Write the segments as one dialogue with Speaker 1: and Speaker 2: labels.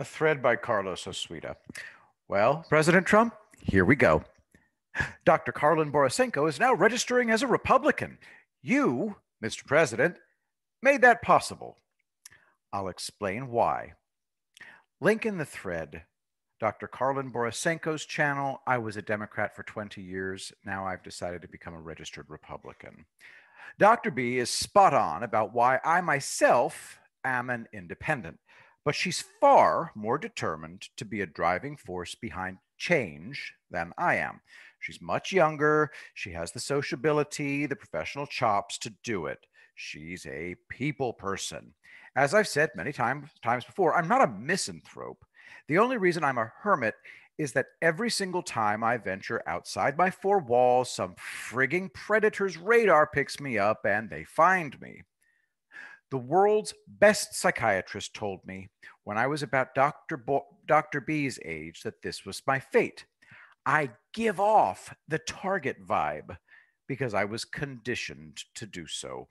Speaker 1: A thread by Carlos Osuita. Well, President Trump, here we go. Dr. Karlin Borisenko is now registering as a Republican. You, Mr. President, made that possible. I'll explain why. Link in the thread. Dr. Karlin Borisenko's channel. I was a Democrat for 20 years. Now I've decided to become a registered Republican. Dr. B is spot on about why I myself am an independent, but she's far more determined to be a driving force behind change than I am. She's much younger. She has the sociability, the professional chops to do it. She's a people person. As I've said many times before, I'm not a misanthrope. The only reason I'm a hermit is that every single time I venture outside my four walls, some frigging predator's radar picks me up and they find me. The world's best psychiatrist told me when I was about Dr. B's age that this was my fate. I give off the target vibe because I was conditioned to do so.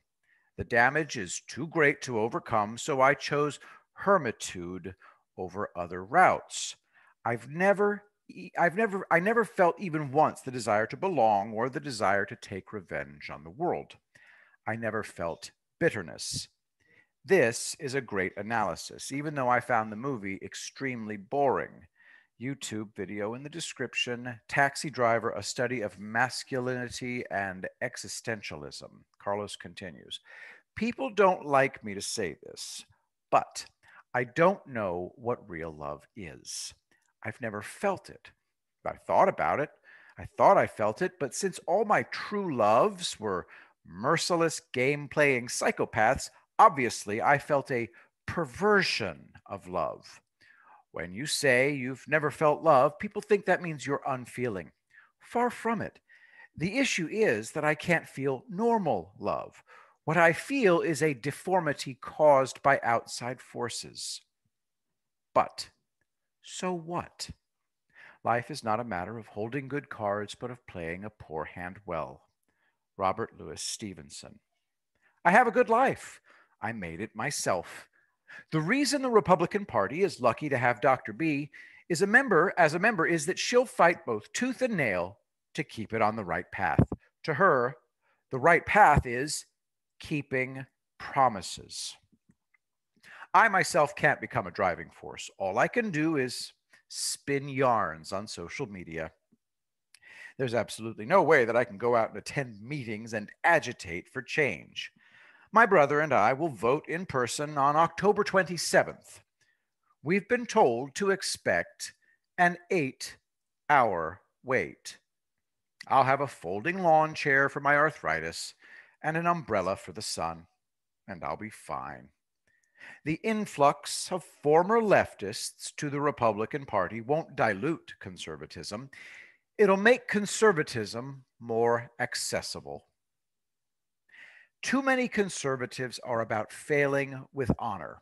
Speaker 1: The damage is too great to overcome, so I chose hermitude over other routes. I never felt even once the desire to belong or the desire to take revenge on the world. I never felt bitterness. This is a great analysis, even though I found the movie extremely boring. YouTube video in the description. Taxi Driver, a study of masculinity and existentialism. Carlos continues. People don't like me to say this, but I don't know what real love is. I've never felt it. I thought about it. I thought I felt it, but since all my true loves were merciless game playing psychopaths, obviously I felt a perversion of love. When you say you've never felt love, people think that means you're unfeeling. Far from it. The issue is that I can't feel normal love. What I feel is a deformity caused by outside forces. But so what? Life is not a matter of holding good cards, but of playing a poor hand well. Robert Louis Stevenson. I have a good life. I made it myself. The reason the Republican Party is lucky to have Dr. B is is that she'll fight both tooth and nail to keep it on the right path. To her, the right path is keeping promises. I myself can't become a driving force. All I can do is spin yarns on social media. There's absolutely no way that I can go out and attend meetings and agitate for change. My brother and I will vote in person on October 27th. We've been told to expect an 8-hour wait. I'll have a folding lawn chair for my arthritis and an umbrella for the sun, and I'll be fine. The influx of former leftists to the Republican Party won't dilute conservatism. It'll make conservatism more accessible. Too many conservatives are about failing with honor.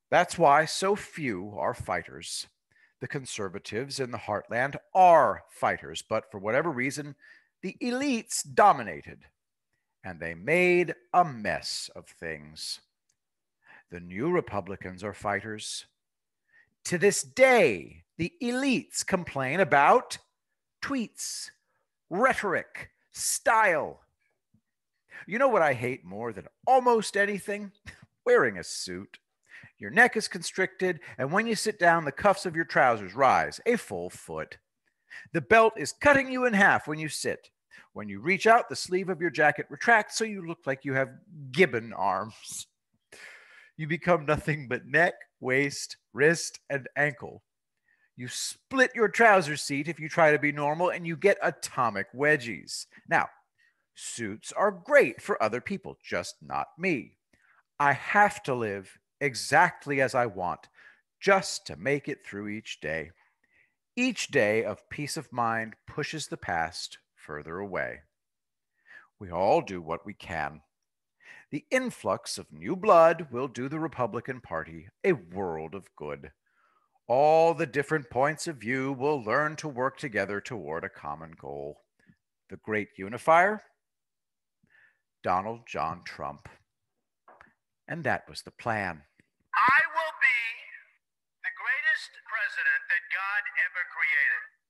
Speaker 1: That's why so few are fighters. The conservatives in the heartland are fighters, but for whatever reason, the elites dominated, and they made a mess of things. The new Republicans are fighters. To this day, the elites complain about tweets, rhetoric, style. You know what I hate more than almost anything? Wearing a suit. Your neck is constricted, and when you sit down, the cuffs of your trousers rise a full foot. The belt is cutting you in half when you sit. When you reach out, the sleeve of your jacket retracts so you look like you have gibbon arms. You become nothing but neck, waist, wrist, and ankle. You split your trouser seat if you try to be normal, and you get atomic wedgies. Now, suits are great for other people, just not me. I have to live exactly as I want, just to make it through each day. Each day of peace of mind pushes the past further away. We all do what we can. The influx of new blood will do the Republican Party a world of good. All the different points of view will learn to work together toward a common goal. The great unifier? Donald John Trump. And that was the plan.
Speaker 2: I will be the greatest president that God ever created.